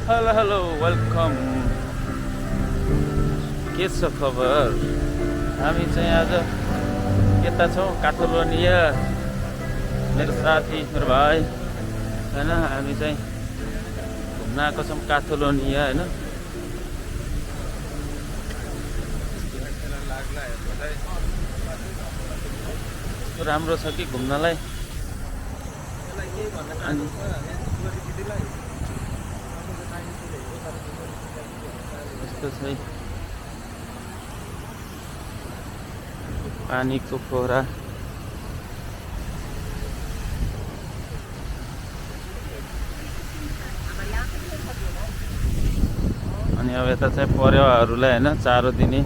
Hello hello welcome. के छ खबर? हामी चाहिँ आज यता छौँ काठमाडौँ, मेरो साथी मेरो भाइ होइन। हामी चाहिँ घुम्न आएको छौँ काठमाडौँ होइन। राम्रो छ कि घुम्नलाई। यस्तो छ पानीको फोहरा। अनि अब यता चाहिँ परेवाहरूलाई होइन चारो दिने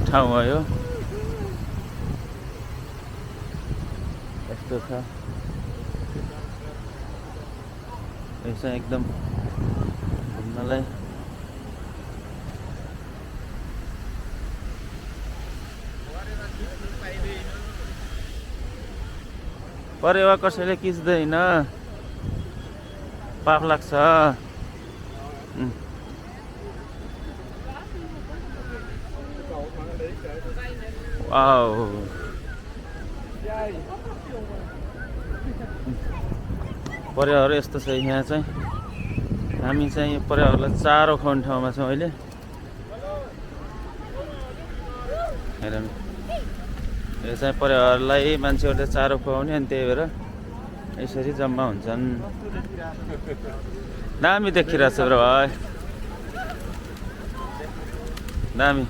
ठाउँ हो यो। यस्तो छ यो चाहिँ एकदम घुम्नलाई। परेवा कसैले खिच्दैन, पाप लाग्छ। परेवाहरू यस्तो छ यहाँ चाहिँ। हामी चाहिँ परेवाहरूलाई चारो खुवाउने ठाउँमा छौँ अहिले। हेर यो चाहिँ परेवाहरूलाई मान्छेहरूले चारो खुवाउने, अनि त्यही भएर यसरी जम्मा हुन्छन्। दामी देखिरहेको छ ब्रो भाइ, दामी।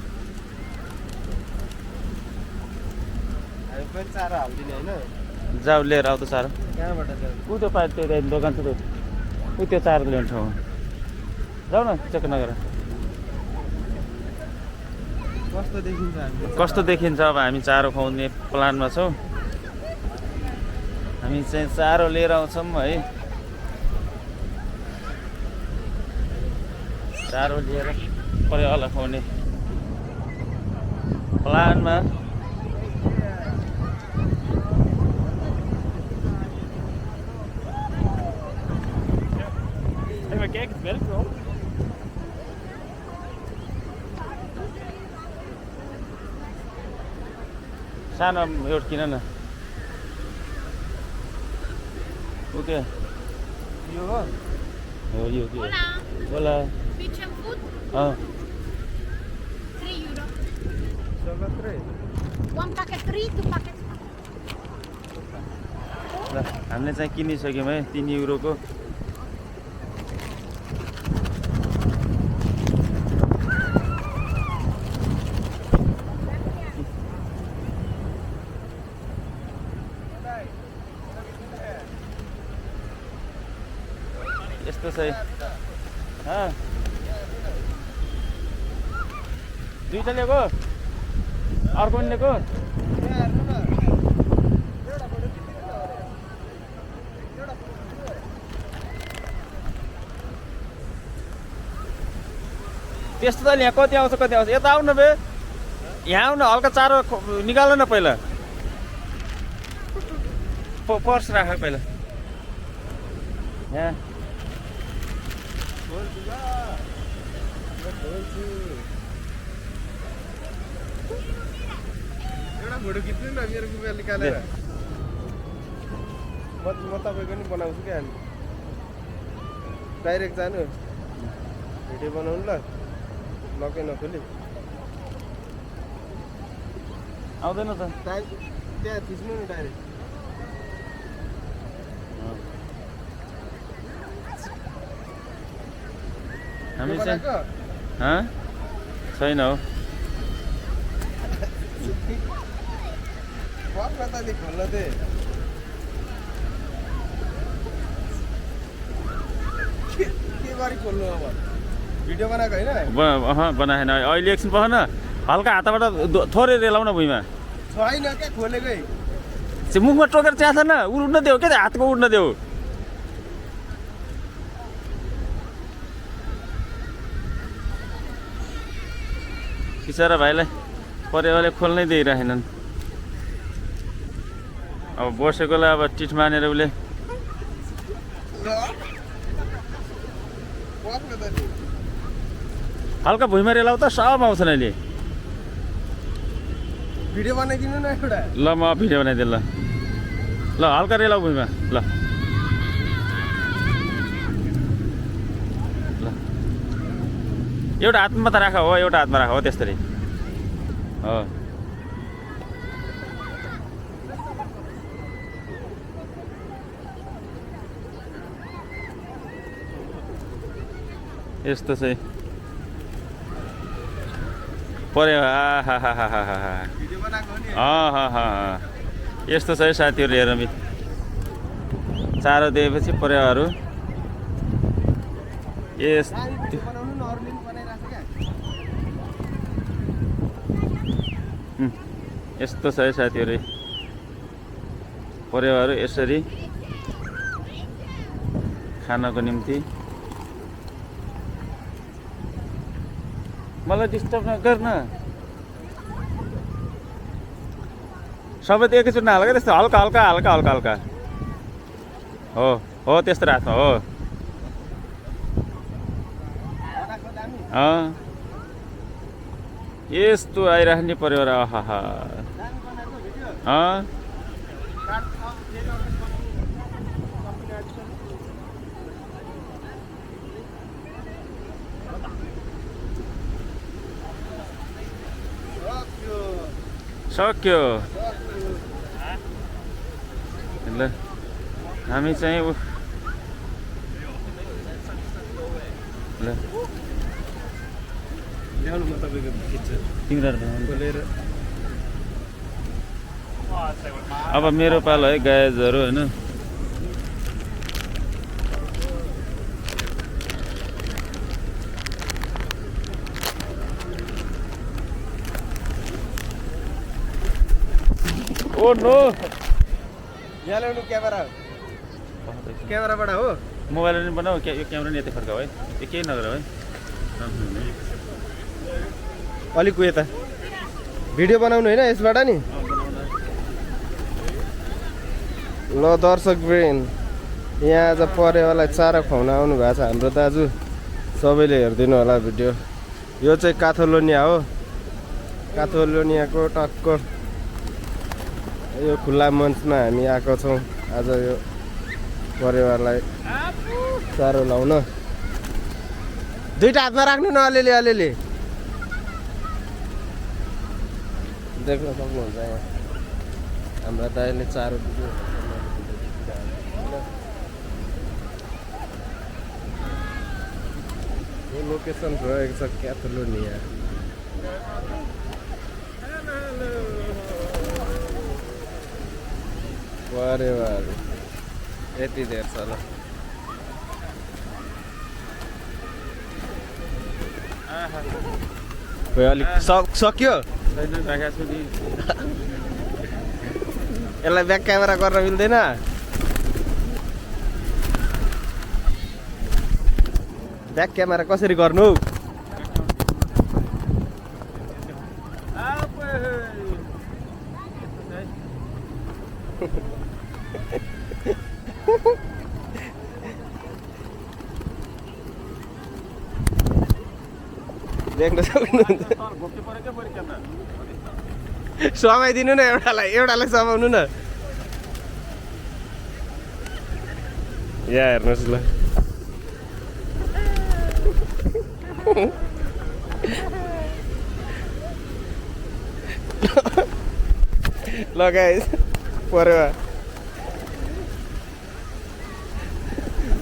जाऊ लिएर आऊ त चारो। ऊ त्यो पाइ त्यो दोकान छ ऊ त्यो चारो ल्याउने ठाउँमा जाऊ न, चेक नगर। कस्तो देखिन्छ? अब हामी चारो खुवाउने प्लानमा छौँ। हामी चाहिँ चारो लिएर आउँछौँ है। चारो लिएर परेवालाई खुवाउने प्लानमा। सानो एउटा किन न। ओके यो हो यो के होला? Beach and food, अँ 3 euro. One packet 3, 2 packets. ल हामीले चाहिँ किनिसक्यौँ है 3 युरोको। यस्तो छ। दुईटा लिएको, अर्को पनि लिएको। त्यस्तो त यहाँ कति आउँछ कति आउँछ? यता आउनु बे, यहाँ आउनु। हल्का चारो निकाल न पहिला। पर्स राख पहिला यहाँ। एउटा फोटो खिच्नु न मेरो मोबाइल निकालेर। म तपाईँको नि बनाउँछु क्या। हामी डाइरेक्ट जानु, भिडियो बनाउनु ल, लकै नखोली। आउँदैन त त्यहाँ खिच्नु नि डाइरेक्ट। हामी चाहिँ छैन हो। खोल्न थिएँ के गरी खोल्नु? अब भिडियो बनाएको होइन? बनाएन अहिले। एकछिन पख न, हल्का हातबाट थोरै रेलाउ न भुइँमा। छैन क्या खोलेकै। मुखमा टोकेर च्याथ न, उड्न देऊ क्या, हातको उड्न देऊ। बिचरा भाइलाई परेवाले खोल्नै दिइरहेनन्। अब बसेकोलाई अब टिट मानेर उसले हल्का भुइँमा रेलाउ त सब आउँछ नि अहिले भिडियो बनाइदिनु न एउटा ल म भिडियो बनाइदिएँ ल ल हल्का रेलाउ भुइँमा ल ल एउटा हातमा मात्र राख हो एउटा हातमा राख हो त्यसरी हो यस्तो चाहिँ पर्यो भिडियो बनाएको हो नि यस्तो छ है साथीहरू हेर चारो दिएपछि परेवाहरू भिडियो बनाउनु न अरूले पनि बनाइरहेको छ क्या यस्तो छ है साथीहरू परेवाहरू यसरी खानको निम्ति मलाई डिस्टर्ब नगर न सबै त एकैचोटि नहाल क्या त्यस्तो हल्का हल्का हल्का हल्का हल्का हो त्यस्तो राख्नु हो यस्तो आइराख्ने पर्यो र आहा सक्यो ल हामी चाहिँ ल ल्याउनु म तपाईँको खिच्छु तिम्रो बोलेर अब मेरो पालो है गायजहरू होइन ओ नो यहाँ ल्याउनु क्यामेराबाट हो मोबाइल पनि बनाऊ यो क्यामेरा नि यतै फर्काऊ है यो केही नगर है अलिक उयो त भिडियो बनाउनु होइन यसबाट नि ल दर्शक ब्रेन यहाँ आज परेवालाई चारो खुवाउन आउनु भएको छ हाम्रो दाजु सबैले हेरिदिनु होला भिडियो यो चाहिँ काथोलोनिया हो काथोलोनियाको टक्क यो खुल्ला मञ्चमा हामी आएको छौँ आज यो परेवालाई चारो लाउन दुईटा हातमा राख्नु न अलिअलि देख्न सक्नुहुन्छ यहाँ हाम्रा दाइले चारो दियो यो लोकेसन रहेको छ क्याथोलोनिया परेवाहरू यति धेर छ ल अलिक सक्यो यसलाई ब्याक क्यामेरा गर्न मिल्दैन ब्याक क्यामेरा कसरी गर्नु देख्न सक्नुहुन्छ समाइदिनु न एउटालाई समाउनु न यहाँ हेर्नुहोस् ल लगाए परेवा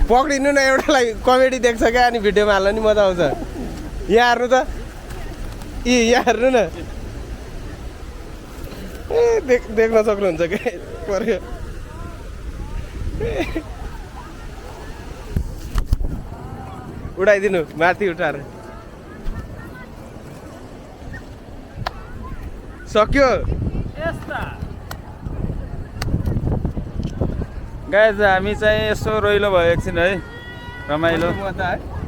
पक्रिनु न एउटालाई कमेडी देख्छ क्या अनि भिडियोमा हाल्न नि मजा आउँछ यहाँ हेर्नु त यहाँ हेर्नु न ए देख्न सक्नुहुन्छ क्या पर्यो उडाइदिनु माथि उठाएर सक्यो गाइज हामी चाहिँ यसो रहिलो भयो एकछिन है रमाइलो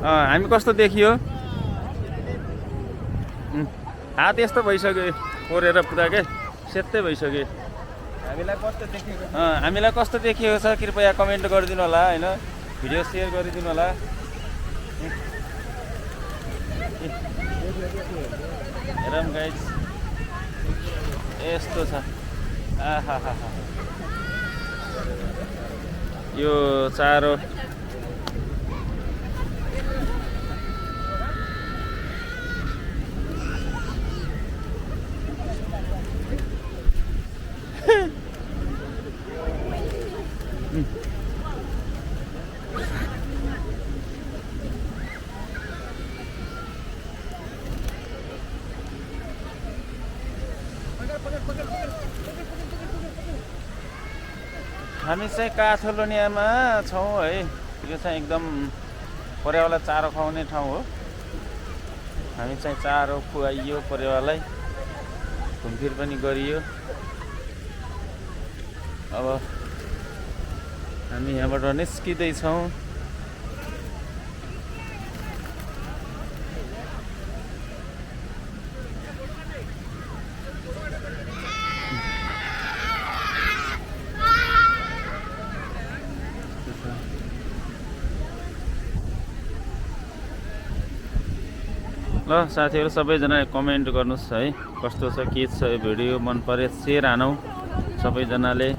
हामी कस्तो देखियो हात यस्तो भइसक्यो कोरेर पुरा के सेतै भइसक्यो हामीलाई कस्तो देखिएको हामीलाई कस्तो देखिएको छ कृपया कमेन्ट गरिदिनु होला होइन भिडियो सेयर गरिदिनु होला हेरौँ गाइज यस्तो छ आहा यो चारो हामी चाहिँ काठलोनियामा छौँ है। यो चाहिँ एकदम परेवालाई चारो खुवाउने ठाउँ हो। हामी चाहिँ चारो खुवाइयो परेवालाई, घुमफिर पनि गरियो। अब हामी यहाँबाट निस्किँदैछौँ। ल साथीहरू सबैजनाले कमेन्ट गर्नुहोस् है, कस्तो छ के छ यो भिडियो, मन परे सेयर हानौँ सबैजनाले।